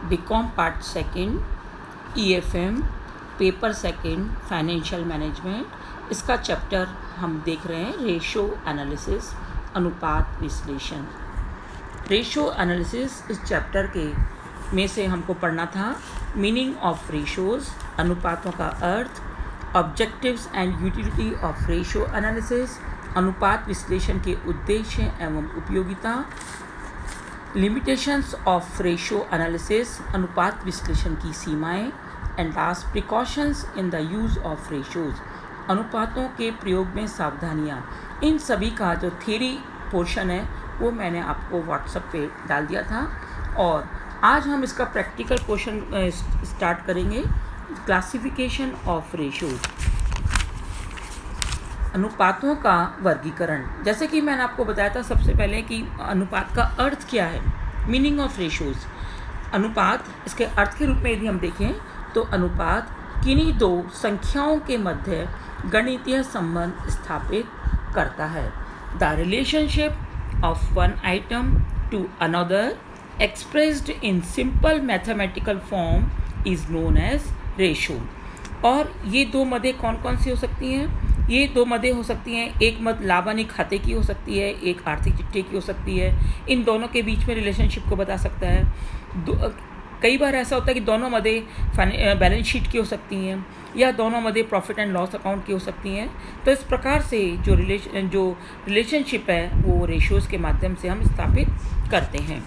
BCom part second, EFM paper second, financial management. इसका chapter हम देख रहे हैं रेशो एनालिसिस, अनुपात विश्लेषण। रेशो एनालिसिस इस चैप्टर के में से हमको पढ़ना था मीनिंग ऑफ रेशोज़, अनुपातों का अर्थ, objectives and utility of ratio analysis, अनुपात विश्लेषण के उद्देश्य एवं उपयोगिता, लिमिटेशंस ऑफ रेशो एनालिसिस, अनुपात विश्लेषण की सीमाएं, and last precautions in the use of ratios, अनुपातों के प्रयोग में सावधानियां। इन सभी का जो थ्योरी पोर्शन है वो मैंने आपको व्हाट्सएप पे डाल दिया था और आज हम इसका प्रैक्टिकल पोर्शन स्टार्ट करेंगे। क्लासिफिकेशन ऑफ रेशोज़, अनुपातों का वर्गीकरण। जैसे कि मैंने आपको बताया था सबसे पहले कि अनुपात का अर्थ क्या है, मीनिंग ऑफ रेशोज़। अनुपात इसके अर्थ के रूप में यदि हम देखें तो अनुपात किन्हीं दो संख्याओं के मध्य गणितीय संबंध स्थापित करता है। The relationship of one item to another expressed in simple mathematical form is known as ratio. और ये दो मदें कौन कौन सी हो सकती हैं? ये दो मदें हो सकती हैं, एक मद लाभानी खाते की हो सकती है, एक आर्थिक चिट्ठे की हो सकती है। इन दोनों के बीच में रिलेशनशिप को बता सकता है। कई बार ऐसा होता है कि दोनों मदें बैलेंस शीट की हो सकती हैं या दोनों मदें प्रॉफिट एंड लॉस अकाउंट की हो सकती हैं। तो इस प्रकार से जो रिलेशनशिप है वो रेशोज़ के माध्यम से हम स्थापित करते हैं।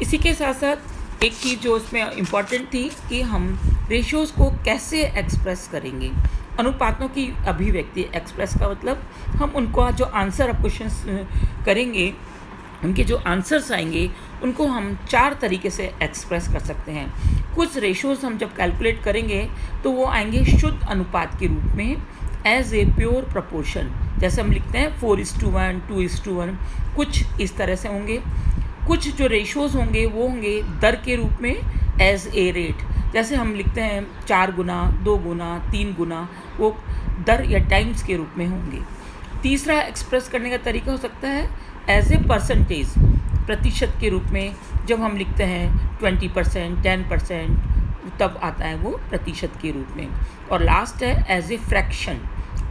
इसी के साथ साथ एक चीज़ जो इसमें इम्पॉर्टेंट थी कि हम रेशोज़ को कैसे एक्सप्रेस करेंगे। अनुपातों की अभिव्यक्ति एक्सप्रेस का मतलब हम उनको जो आंसर आप क्वेश्चन करेंगे, उनके जो आंसर्स आएंगे उनको हम चार तरीके से एक्सप्रेस कर सकते हैं। कुछ रेशोज़ हम जब कैलकुलेट करेंगे तो वो आएंगे शुद्ध अनुपात के रूप में, एज ए प्योर प्रपोर्शन। जैसे हम लिखते हैं 4:1, 2:1, कुछ इस तरह से होंगे। कुछ जो रेशोज़ होंगे वो होंगे दर के रूप में, एज ए रेट। जैसे हम लिखते हैं 4 गुना, 2 गुना, 3 गुना, वो दर या टाइम्स के रूप में होंगे। तीसरा एक्सप्रेस करने का तरीका हो सकता है एज ए परसेंटेज, प्रतिशत के रूप में। जब हम लिखते हैं 20%, 10%, तब आता है वो प्रतिशत के रूप में। और लास्ट है एज ए फ्रैक्शन,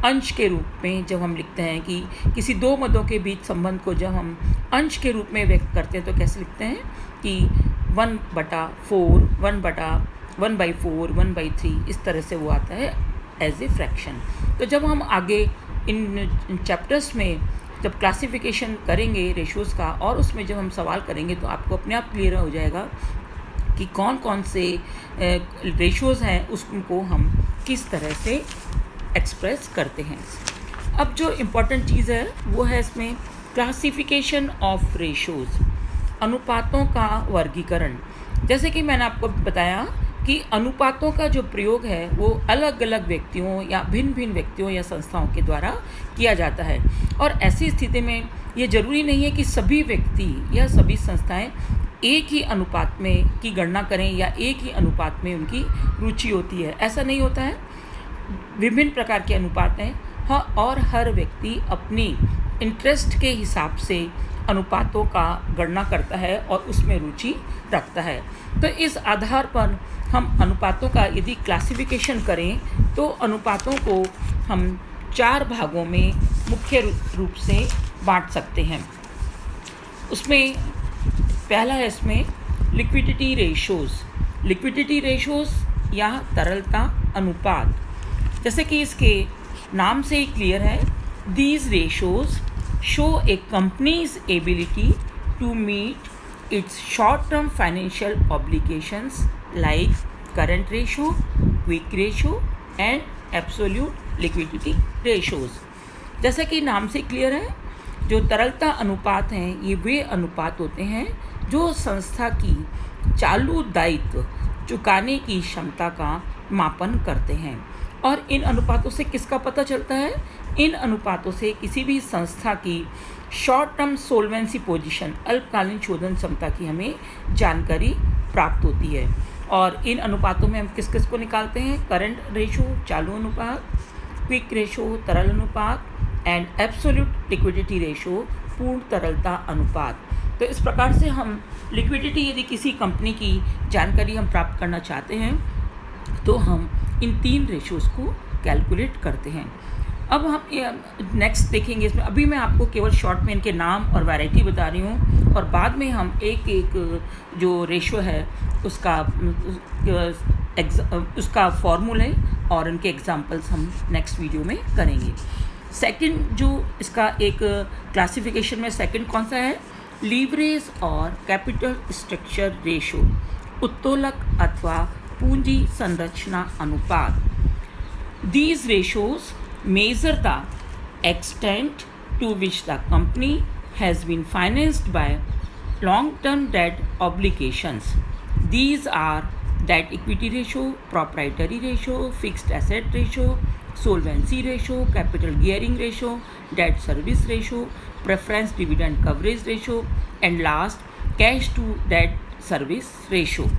अंश के रूप में। जब हम लिखते हैं कि किसी दो मदों के बीच संबंध को जब हम अंश के रूप में व्यक्त करते हैं तो कैसे लिखते हैं कि 1/4, 1/4, 1/3, इस तरह से वो आता है एज ए फ्रैक्शन। तो जब हम आगे इन चैप्टर्स में जब क्लासिफिकेशन करेंगे रेशोज़ का और उसमें जब हम सवाल करेंगे तो आपको अपने आप क्लियर हो जाएगा कि कौन कौन से रेशोज़ हैं, उसको हम किस तरह से एक्सप्रेस करते हैं। अब जो इम्पोर्टेंट चीज़ है वो है इसमें क्लासिफिकेशन ऑफ रेशोज़, अनुपातों का वर्गीकरण। जैसे कि मैंने आपको बताया कि अनुपातों का जो प्रयोग है वो अलग अलग व्यक्तियों या भिन्न भिन्न व्यक्तियों या संस्थाओं के द्वारा किया जाता है। और ऐसी स्थिति में ये ज़रूरी नहीं है कि सभी व्यक्ति या सभी संस्थाएं एक ही अनुपात में की गणना करें या एक ही अनुपात में उनकी रुचि होती है। ऐसा नहीं होता है, विभिन्न प्रकार के अनुपात हैं। हाँ, और हर व्यक्ति अपनी इंटरेस्ट के हिसाब से अनुपातों का गणना करता है और उसमें रुचि रखता है। तो इस आधार पर हम अनुपातों का यदि क्लासिफिकेशन करें तो अनुपातों को हम 4 भागों में मुख्य रूप से बांट सकते हैं। उसमें पहला है इसमें लिक्विडिटी रेशोज़। लिक्विडिटी रेशोज़ या तरलता अनुपात, जैसे कि इसके नाम से ही क्लियर है, these ratios show a company's ability to meet its short-term financial obligations like current ratio, quick ratio and absolute liquidity ratios। जैसा कि नाम से क्लियर है, जो तरलता अनुपात हैं ये वे अनुपात होते हैं जो संस्था की चालू दायित्व चुकाने की क्षमता का मापन करते हैं। और इन अनुपातों से किसका पता चलता है? इन अनुपातों से किसी भी संस्था की शॉर्ट टर्म सोल्वेंसी पोजीशन, अल्पकालीन शोधन क्षमता की हमें जानकारी प्राप्त होती है। और इन अनुपातों में हम किस किस को निकालते हैं? करंट रेशो, चालू अनुपात, क्विक रेशो, तरल अनुपात, एंड एब्सोल्यूट लिक्विडिटी रेशो, पूर्ण तरलता अनुपात। तो इस प्रकार से हम लिक्विडिटी, यदि किसी कंपनी की जानकारी हम प्राप्त करना चाहते हैं तो हम इन 3 रेशोज़ को कैलकुलेट करते हैं। अब हम नेक्स्ट देखेंगे इसमें। अभी मैं आपको केवल शॉर्ट में इनके नाम और वैरायटी बता रही हूँ, और बाद में हम एक एक जो रेशो है उसका फॉर्मूले और उनके एग्जांपल्स हम नेक्स्ट वीडियो में करेंगे। सेकंड जो इसका एक क्लासिफिकेशन में सेकंड कौन सा है, लीवरेज और कैपिटल स्ट्रक्चर रेशो, उत्तोलक अथवा पूंजी संरचना अनुपात। These ratios measure the extent to which the company has been financed by long-term debt obligations. These are debt equity ratio, proprietary ratio, fixed asset ratio, solvency ratio, capital gearing ratio, debt service ratio, preference dividend coverage ratio, and last cash to debt service ratio.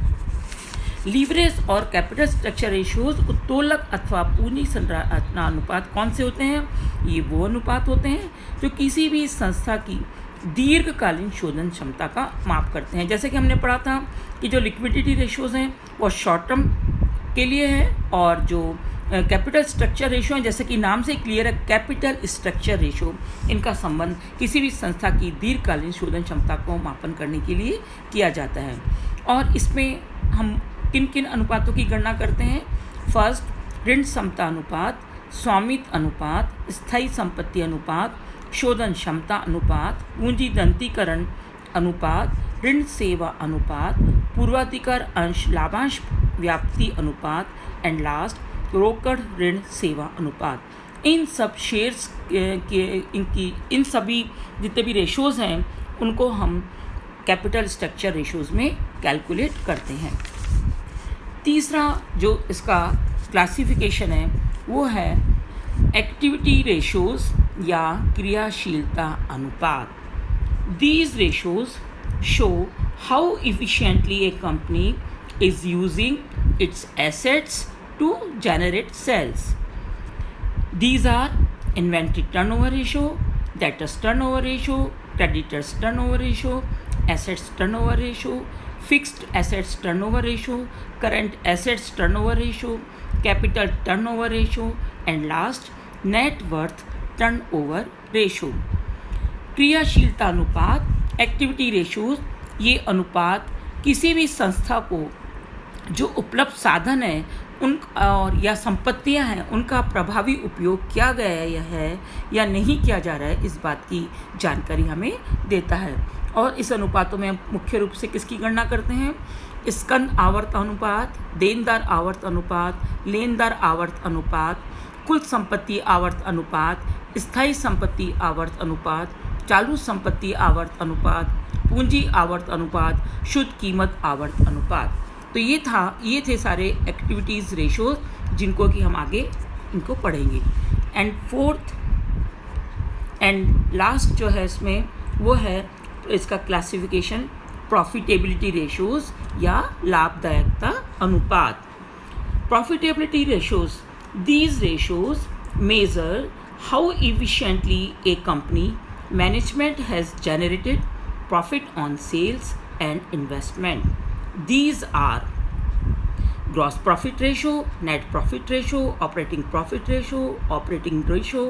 Leverage और capital structure ratios, उत्तोलक अथवा पूंजी संरचना अनुपात कौन से होते हैं? ये वो अनुपात होते हैं जो किसी भी संस्था की दीर्घकालीन शोधन क्षमता का माप करते हैं। जैसे कि हमने पढ़ा था कि जो लिक्विडिटी रेशियोज़ हैं वो शॉर्ट टर्म के लिए है, और जो कैपिटल स्ट्रक्चर रेशियो है, जैसे कि नाम से क्लियर है, कैपिटल स्ट्रक्चर रेशियो, इनका संबंध किसी भी संस्था की दीर्घकालीन शोधन क्षमता को मापन करने के लिए किया जाता है। और इसमें हम किन किन अनुपातों की गणना करते हैं? फर्स्ट, ऋण समता अनुपात, स्वामित्व अनुपात, स्थायी संपत्ति अनुपात, शोधन क्षमता अनुपात, पूंजी दंतीकरण अनुपात, ऋण सेवा अनुपात, पूर्वाधिकार अंश लाभांश व्याप्ति अनुपात, एंड लास्ट रोकड़ ऋण सेवा अनुपात। इन सब शेयर्स के इन सभी जितने भी रेशोज़ हैं उनको हम कैपिटल स्ट्रक्चर रेशोज़ में कैलकुलेट करते हैं। तीसरा जो इसका क्लासिफिकेशन है वो है एक्टिविटी रेशोज़ या क्रियाशीलता अनुपात। These ratios show how efficiently a company is using its assets to generate sales. These are inventory turnover ratio, debtors turnover ratio, creditors turnover ratio, assets turnover ratio, fixed assets turnover ratio, current assets turnover ratio, capital turnover ratio, and last net worth turnover ratio. क्रियाशीलता अनुपात, activity ratios, ये अनुपात किसी भी संस्था को जो उपलब्ध साधन है उन और या संपत्तियां हैं उनका प्रभावी उपयोग किया गया है या नहीं किया जा रहा है, इस बात की जानकारी हमें देता है। और इस अनुपातों में मुख्य रूप से किसकी गणना करते हैं? स्कंद आवर्त अनुपात, देनदार आवर्त अनुपात, लेनदार आवर्त अनुपात, कुल संपत्ति आवर्त अनुपात, स्थायी संपत्ति आवर्त अनुपात, चालू संपत्ति आवर्त अनुपात, पूंजी आवर्त अनुपात, शुद्ध कीमत आवर्त अनुपात। तो ये थे सारे एक्टिविटीज़ रेशोज जिनको कि हम आगे इनको पढ़ेंगे। एंड फोर्थ एंड लास्ट जो है इसमें वो है इसका क्लासिफिकेशन प्रॉफिटेबिलिटी रेशोज़ या लाभदायकता अनुपात। Profitability ratios, these ratios measure how efficiently a company management has generated profit on sales and investment. These are gross profit ratio, net profit ratio, operating profit ratio, operating ratio,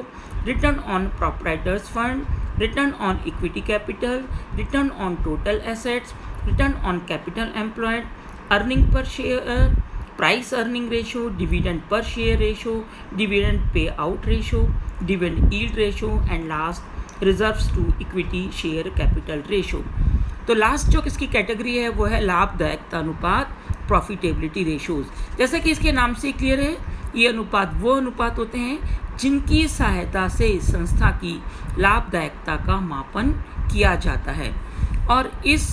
return on proprietors fund, return on equity capital, return on total assets, return on capital employed, earning per share, price earning ratio, dividend per share ratio, dividend payout ratio, dividend yield ratio, and last reserves to equity share capital ratio. तो last जो किसकी category है वो है लाभदायकता अनुपात, profitability ratios. जैसा कि इसके नाम से क्लियर है, ये अनुपात वो अनुपात होते हैं जिनकी सहायता से संस्था की लाभदायकता का मापन किया जाता है, और इस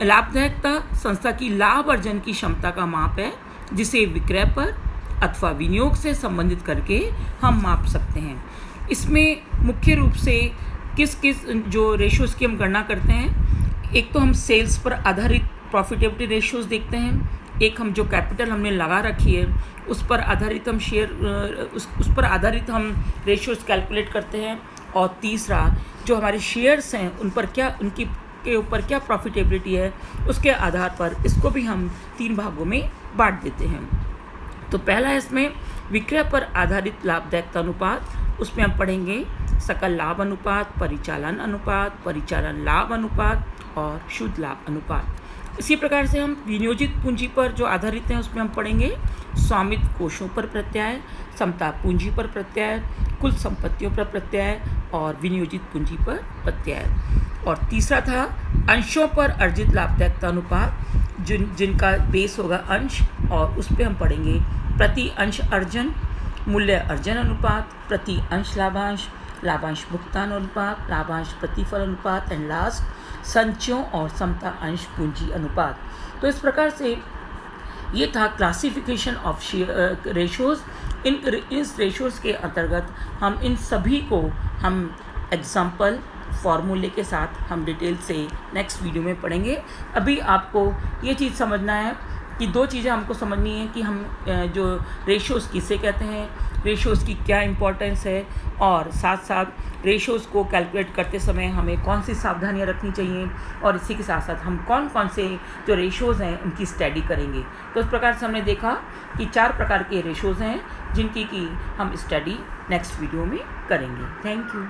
लाभदायकता संस्था की लाभ अर्जन की क्षमता का माप है जिसे विक्रय पर अथवा विनियोग से संबंधित करके हम माप सकते हैं। इसमें मुख्य रूप से किस किस जो रेशोज़ की हम गणना करते हैं, एक तो हम सेल्स पर आधारित प्रॉफिटेबिलिटी रेशियोज़ देखते हैं, एक हम जो कैपिटल हमने लगा रखी है उस पर आधारित हम उस पर आधारित हम रेशियोज़ कैलकुलेट करते हैं, और तीसरा जो हमारे शेयर्स हैं उन पर क्या उनकी के ऊपर क्या प्रॉफिटेबिलिटी है, उसके आधार पर इसको भी हम 3 भागों में बांट देते हैं। तो पहला है इसमें विक्रय पर आधारित लाभदायकता अनुपात, उसमें हम पढ़ेंगे सकल लाभ अनुपात, परिचालन अनुपात, परिचालन लाभ अनुपात और शुद्ध लाभ अनुपात। इसी प्रकार से हम विनियोजित पूंजी पर जो आधारित हैं उसमें हम पढ़ेंगे स्वामित्व कोषों पर प्रत्यय, समता पूंजी पर प्रत्यय, कुल संपत्तियों पर प्रत्यय और विनियोजित पूंजी पर प्रत्यय। और तीसरा था अंशों पर अर्जित लाभदायकता अनुपात, जिनका बेस होगा अंश, और उस पर हम पढ़ेंगे प्रति अंश अर्जन, मूल्य अर्जन अनुपात, प्रति अंश लाभांश, लाभांश भुगतान अनुपात, लाभांश प्रतिफल अनुपात एंड लास्ट संचयों और समता अंश पूंजी अनुपात। तो इस प्रकार से ये था क्लासिफिकेशन ऑफ रेशोज़। इस रेशोज़ के अंतर्गत हम इन सभी को हम एग्जाम्पल फॉर्मूले के साथ हम डिटेल से नेक्स्ट वीडियो में पढ़ेंगे। अभी आपको ये चीज़ समझना है कि 2 चीज़ें हमको समझनी है कि हम जो रेशोज़ किसे कहते हैं, रेशोज़ की क्या इम्पोर्टेंस है, और साथ साथ रेशोज़ को कैलकुलेट करते समय हमें कौन सी सावधानियां रखनी चाहिए, और इसी के साथ साथ हम कौन कौन से जो रेशोज़ हैं उनकी स्टडी करेंगे। तो इस प्रकार से हमने देखा कि 4 प्रकार के रेशोज़ हैं जिनकी कि हम स्टडी नेक्स्ट वीडियो में करेंगे। Thank you.